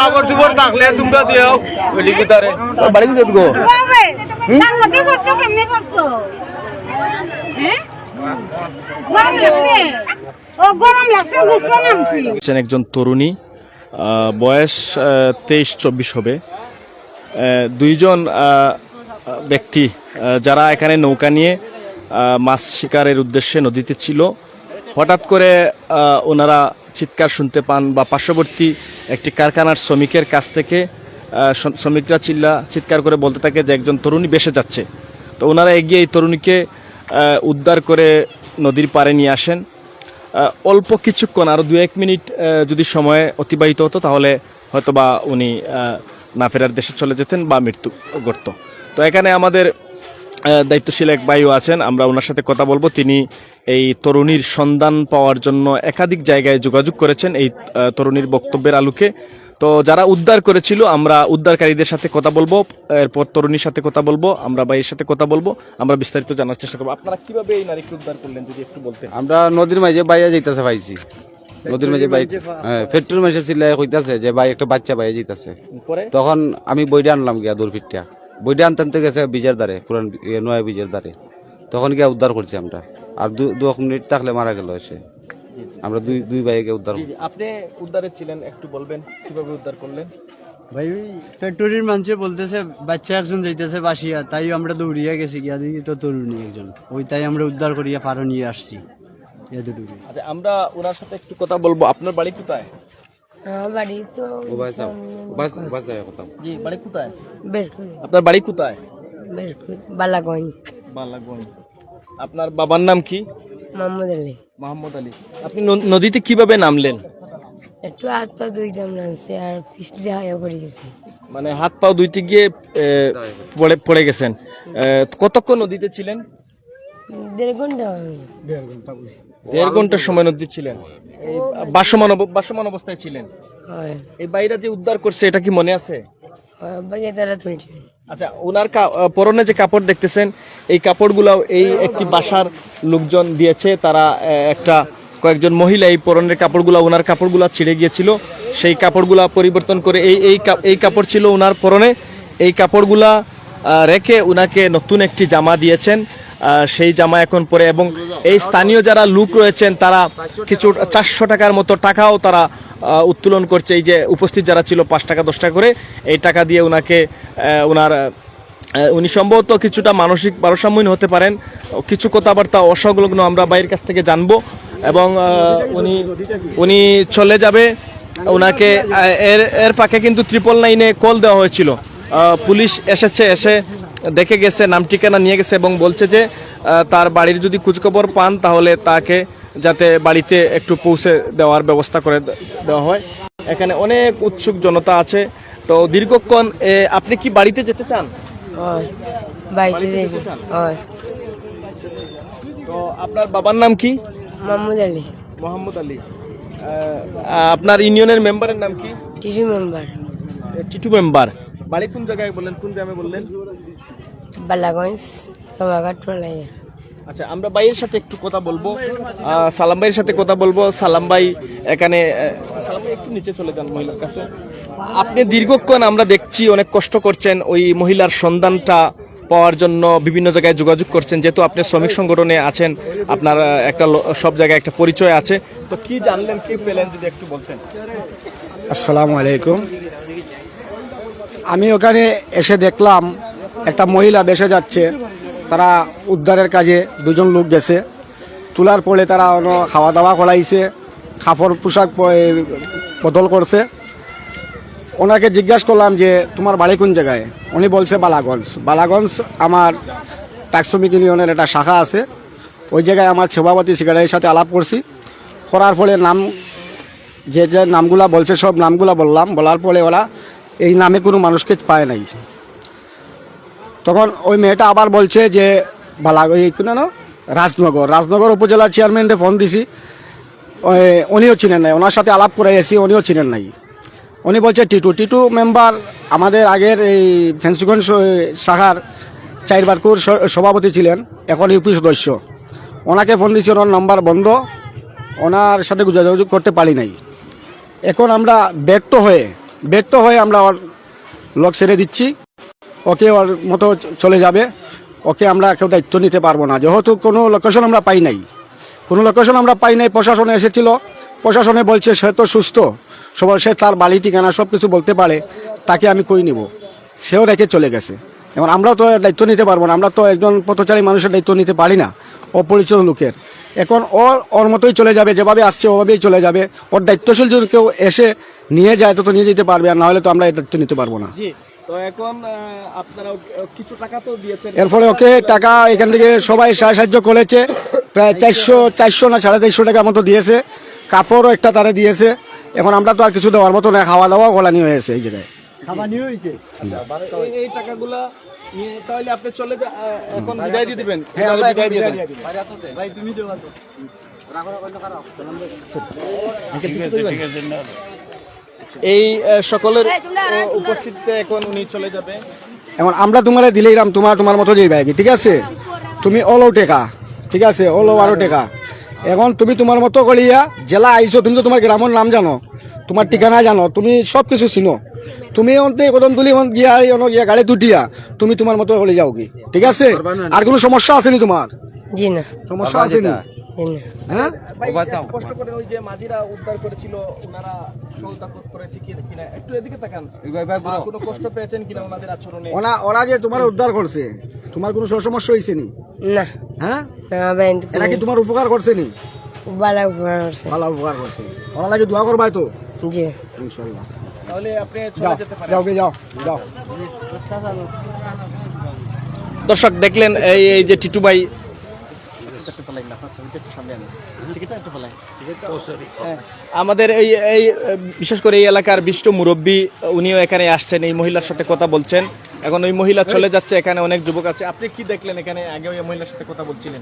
কাপড় চুপড় থাকলে তোমরা দিও লিখিতারে বাড়ি দিয়ে গো একজন তরুণী বয়স 23-24 হবে। দুইজন ব্যক্তি যারা এখানে নৌকা নিয়ে মাছ শিকারের উদ্দেশ্যে নদীতে ছিল, হঠাৎ করে ওনারা চিৎকার শুনতে পান বা পার্শ্ববর্তী একটি কারখানার শ্রমিকের কাছ থেকে শ্রমিকরা চিৎকার করে বলতে থাকে যে একজন তরুণী ভেসে যাচ্ছে। তো ওনারা এগিয়ে এই তরুণীকে উদ্ধার করে নদীর পাড়ে নিয়ে আসেন। অল্প কিছুক্ষণ আরও 2-1 মিনিট যদি সময় অতিবাহিত হতো তাহলে হয়তোবা উনি না ফেরার দেশে চলে যেতেন বা মৃত্যু ঘটত। তো এখানে আমাদের দায়িত্বশীল এক ভাইও আছেন, আমরা ওনার সাথে কথা বলবো। তিনি এই তরুণীর সন্ধান পাওয়ার জন্য একাধিক জায়গায় যোগাযোগ করেছেন এই তরুণীর বক্তব্যের আলোকে। তো যারা উদ্ধার করেছিল আমরা উদ্ধারকারীদের সাথে কথা বলবো, এরপর তরুণীর সাথে কথা বলবো, আমরা ভাইয়ের সাথে কথা বলবো, আমরা বিস্তারিত জানার চেষ্টা করবো। আপনারা কিভাবে এই নারীকে উদ্ধার করলেন যদি একটু বলতেন। আমরা নদীর মাঝে বাইরে যাইতেছে পাইছি, নদীর মাঝে বাইক পেট্রোল মাঝে চিল্লাই কইতাছে যে ভাই একটা বাচ্চা বাইরে যাইতেছে। তখন আমি বইটা আনলাম গিয়া দূর ফিটটা, বইটা আনতে গেছে বীজের দ্বারে, পুরান নয়া বীজের দ্বারে। তখন গিয়া উদ্ধার করছি আমরা, আর 2 মিনিট থাকলে মারা গেল এসে। আমরা দুই ভাইকে উদ্ধার। আপনি উদ্ধারে ছিলেন, একটু বলবেন কিভাবে উদ্ধার করলেন। ভাই ওই ফ্যাক্টরির মানুষে বলতেছে বাচ্চা একজন যাইতেছে বাসিয়া, তাই আমরা দৌড়িয়া গেছি গিয়া দেখি তো তরুণী একজন, ওই তাই আমরা উদ্ধার করিয়া পারো নিয়ে আসছি। আচ্ছা, আমরা ওনার সাথে একটু কথা বলবো। আপনার বাড়ি কোথায়? বাড়ি তো জি, বাড়ি কোথায়? আপনার বাড়ি কোথায়? বালাগঞ্জ। বালাগঞ্জ। আপনার বাবার নাম কি? মোহাম্মদ আলী। মোহাম্মদ আলী। আপনি নদীতে কিভাবে নামলেন? একটু হাত পা ধুইতে নামছে আর পিছলে হয়ে পড়ে গেছি। মানে হাত পা ধুইতে গিয়ে পড়ে গেছেন। কতক্ষণ নদীতে ছিলেন? 1.5 ঘন্টা। 1.5 ঘন্টার সময় নদী ছিলেন। এই বাসমান অবস্থায় ছিলেন। এই বাইরে যে উদ্ধার করছে এটা কি মনে আছে? আচ্ছা, ওনার পরনে যে কাপড় দেখতেছেন এই কাপড়গুলো এই একটি বাসার লোকজন দিয়েছে। তারা কয়েকজন মহিলা এই পরনের কাপড়গুলো, ওনার কাপড়গুলো ছিঁড়ে গিয়েছিল, সেই কাপড়গুলা পরিবর্তন করে এই কাপড় ছিল ওনার পরনে। এই কাপড়গুলা রেখে ওনাকে নতুন একটি জামা দিয়েছেন, সেই জামা এখন পরে। এবং এই স্থানীয় যারা লোক রয়েছেন তারা কিছু 400 টাকার মতো টাকাও তারা উত্তোলন করছে। এই যে উপস্থিত যারা ছিল 5 টাকা 10 টাকা করে এই টাকা দিয়ে ওনাকে উনি সম্ভবত কিছুটা মানসিক ভারসাম্যহীন হতে পারেন, কিছু কথাবার্তা অসংলগ্ন আমরা বাইরের কাছ থেকে জানবো। এবং উনি চলে যাবে। ওনাকে এর ফাঁকে কিন্তু 999-এ কল দেওয়া হয়েছিল। পুলিশ এসে দেখে গেছে, নাম ঠিকানা নিয়ে গেছে এবং বলছে যে তার বাড়ির যদি খোঁজখবর পান তাহলে তাকে যাতে বাড়িতে একটু পৌঁছে দেওয়ার ব্যবস্থা করে দেওয়া হয়। এখানে অনেক উৎসুক জনতা আছে। তো দীর্ঘক্ষণ আপনি কি বাড়িতে যেতে চান? তো আপনার বাবার নাম কি? মোহাম্মদ আলী। মোহাম্মদ আলী। আপনার ইউনিয়নের মেম্বারের নাম কি? টিটু মেম্বার। বাড়ি কোন জায়গায় বললেন, কোন গ্রামে বললেন? বালাগঞ্জ, কামাঘাট, পলাইয়া। আচ্ছা, আমরা ভাইয়ের সাথে একটু কথা বলবো, সালাম ভাইয়ের সাথে কথা বলবো। সালাম ভাই এখানে, সালাম ভাই একটু নিচে চলে যান মহিলার কাছে। আপনি দীর্ঘক্ষণ আমরা দেখছি অনেক কষ্ট করছেন ওই মহিলার সন্ধানটা পাওয়ার জন্য, বিভিন্ন জায়গায় যোগাযোগ করছেন। যেহেতু আপনি শ্রমিক সংগঠনে আছেন, আপনার সব জায়গায় একটা পরিচয় আছে, তো কি জানলেন, কি পেলেন যদি একটু বলতেন। আসসালামু আলাইকুম। আমি ওখানে এসে দেখলাম একটা মহিলা ভেসে যাচ্ছে। তারা উদ্ধারের কাজে 2জন লোক গেছে, তোলার পরে তারা খাওয়া দাওয়া করাইছে, কাপড় পোশাক বদল করছে। ওনাকে জিজ্ঞাসা করলাম যে তোমার বাড়ি কোন জায়গায়? উনি বলছে বালাগঞ্জ। আমার টাক শ্রমিক ইউনিয়নের একটা শাখা আছে, ওই জায়গায় আমার সভাপতি সেক্রেটারির সাথে আলাপ করছি। করার পরে নাম যে নামগুলা বলছে সব নামগুলা বললাম, বলার পরে ওরা এই নামে কোনো মানুষকে পায় নাই। তখন ওই মেয়েটা আবার বলছে যে রাজনগর উপজেলা চেয়ারম্যানকে ফোন দিছি, উনিও চিনেন নাই। ওনার সাথে আলাপ করে এসি, উনিও চিনেন নাই। উনি বলছে টিটু মেম্বার আমাদের আগের এই ফেন্সুগঞ্জ শাখার 4 সভাপতি ছিলেন, এখন ইউপি সদস্য। ওনাকে ফোন দিছি, ওনার নাম্বার বন্ধ। ওনার সাথে যোগাযোগ করতে পারি নাই। এখন আমরা ব্যক্ত হয়ে আমরা ওর লোক ছেড়ে দিচ্ছি, ওকে ওর মতো চলে যাবে, ওকে আমরা কেউ দায়িত্ব নিতে পারবো না, যেহেতু কোনো লোকেশন আমরা পাই নাই। প্রশাসনে এসেছিল, প্রশাসনে বলছে সে তো সুস্থ, সে তার বাড়ি ঠিকানা সব কিছু বলতে পারে, তাকে আমি কই নিব, সেও রেখে চলে গেছে। এখন আমরা তো দায়িত্ব নিতে পারবো না, আমরা তো একজন পথচারী মানুষের দায়িত্ব নিতে পারি না, অপরিচিত লোকের। এখন ওর মতোই চলে যাবে, যেভাবে আসছে ওভাবেই চলে যাবে। ওর দায়িত্বশীল যদি কেউ এসে নিয়ে যায় তো নিয়ে যেতে পারবে, আর না হলে তো আমরা এই দায়িত্ব নিতে পারবো না। তো এখন আপনারা কিছু টাকা তো দিয়েছেন, এর ফলে ওকে টাকা এখান থেকে সবাই সাহায্য করেছে, প্রায় 400 না 450 টাকা মতো দিয়েছে, কাপড়ও একটা তারা দিয়েছে। এখন আমরা তো আর কিছু দেওয়ার মতো না, খাওয়া দাওয়া গলানি হয়েছে এই জায়গায়। এই টাকাগুলা নিয়ে তাহলে আপনি চলে এখন বিদায় দিয়ে দিবেন। এই সকলের উপস্থিতিতে এখন উনি চলে যাবে। এখন আমরা তোমার দিলেইরাম তোমার মতো যেই ব্যাগ, ঠিক আছে, তুমি ওলো টেকা, ঠিক আছে, ওলো 12 টাকা। এখন তুমি তোমার মতো করিয়া জেলা আইছো, তুমি তো তোমার গ্রামের নাম জানো, তোমার ঠিকানা জানো, তুমি সব কিছু চিনো, তুমি অন্তে কদম তুলি গিয়া গাড়ি তুটিয়া তুমি তোমার মতো করে যাও কি, ঠিক আছে। আর কোনো সমস্যা আসেনি তোমার? জি না, সমস্যা আসেনি? জি না। হ্যাঁ, কষ্ট করে ওই যে মাঝিরা উদ্ধার করেছিল, ওনারা সহযোগিতা করেছে কিনা একটু এদিকে তাকান, কোনো কষ্ট পেয়েছেন কিনা ওনাদের আচরণে? ওরা যে তোমার উদ্ধার করছে, তোমার কোনো সমস্যা হয়েছে নি? না, হ্যাঁ, না ভাই, এরা কি তোমার উপকার করছে নি? ভালো উপকার করছে। ভালো উপকার করছে, ওরা লাগে দোয়া করবাই তো জি, ইনশাআল্লাহ। তাহলে আপনি যাও চলে যেতে পারেন। যাও। দর্শক দেখলেন এই যে টিটু ভাই, আমাদের এই বিশেষ করে এই এলাকার বিষ্ট মুরব্বী, উনিও এখানে আসছেন, এই মহিলার সাথে কথা বলছেন। এখন ওই মহিলা চলে যাচ্ছে, এখানে অনেক যুবক আছে। আপনি কি দেখলেন এখানে? আগে ওই মহিলার সাথে কথা বলছিলেন।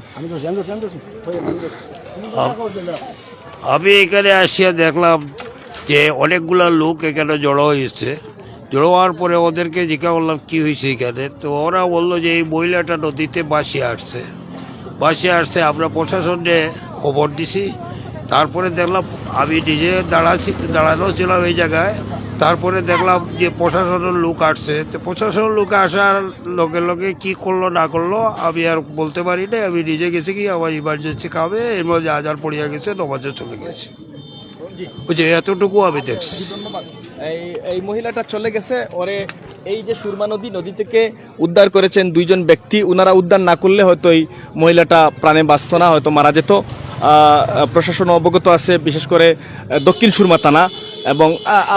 আমি এখানে আসিয়া দেখলাম যে অনেকগুলা লোক এখানে জড়ো হয়েছে। জড়ো হওয়ার পরে ওদেরকে জিজ্ঞাসা করলাম কী হয়েছে এখানে, তো ওরা বললো যে এই মহিলাটা নদীতে ভাসিয়ে আসছে। আমরা প্রশাসনে খবর দিছি। তারপরে দেখলাম, আমি নিজে দাঁড়ানো ছিলাম এই জায়গায়। তারপরে দেখলাম যে প্রশাসনের লোক আসছে। তো প্রশাসনের লোক আসার লগে কি করলো না করলো আমি আর বলতে পারি না। আমি নিজে গেছি কি আমার ইমার্জেন্সি কামে, এর মধ্যে আজার পড়িয়া গেছে, নমাজে চলে গেছে। ওই যে এতটুকু আমি দেখছি। ধন্যবাদ। এই মহিলাটা চলে গেছে, ওরে এই যে সুরমা নদী থেকে উদ্ধার করেছেন দুইজন ব্যক্তি। উনারা উদ্ধার না করলে হয়তো এই মহিলাটা প্রাণে বাঁচত না, হয়তো মারা যেত। প্রশাসন অবগত আছে, বিশেষ করে দক্ষিণ সুরমা থানা। এবং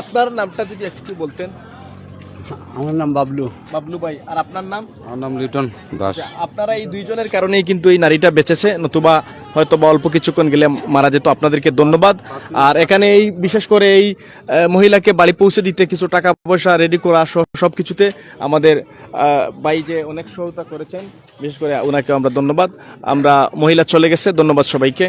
আপনার নামটা যদি একটু বলতেন। আমার নাম বাবলু। বাবলু ভাই, আর আপনার নাম? আমার নাম লিটন দাস। আপনারা এই দুইজনের কারণেই কিন্তু এই নারীটা বেঁচেছে, নতুবা হয়তো বা অল্প কিছুক্ষণ গেলে মারা যেত। আপনাদেরকে ধন্যবাদ। আর এখানে এই বিশেষ করে এই মহিলাকে বাড়ি পৌঁছে দিতে কিছু টাকা পয়সা রেডি করা সবকিছুতে আমাদের ভাই যে অনেক সহায়তা করেছেন, বিশেষ করে ওনাকে আমরা ধন্যবাদ। আমরা মহিলা চলে গেছে, ধন্যবাদ সবাইকে।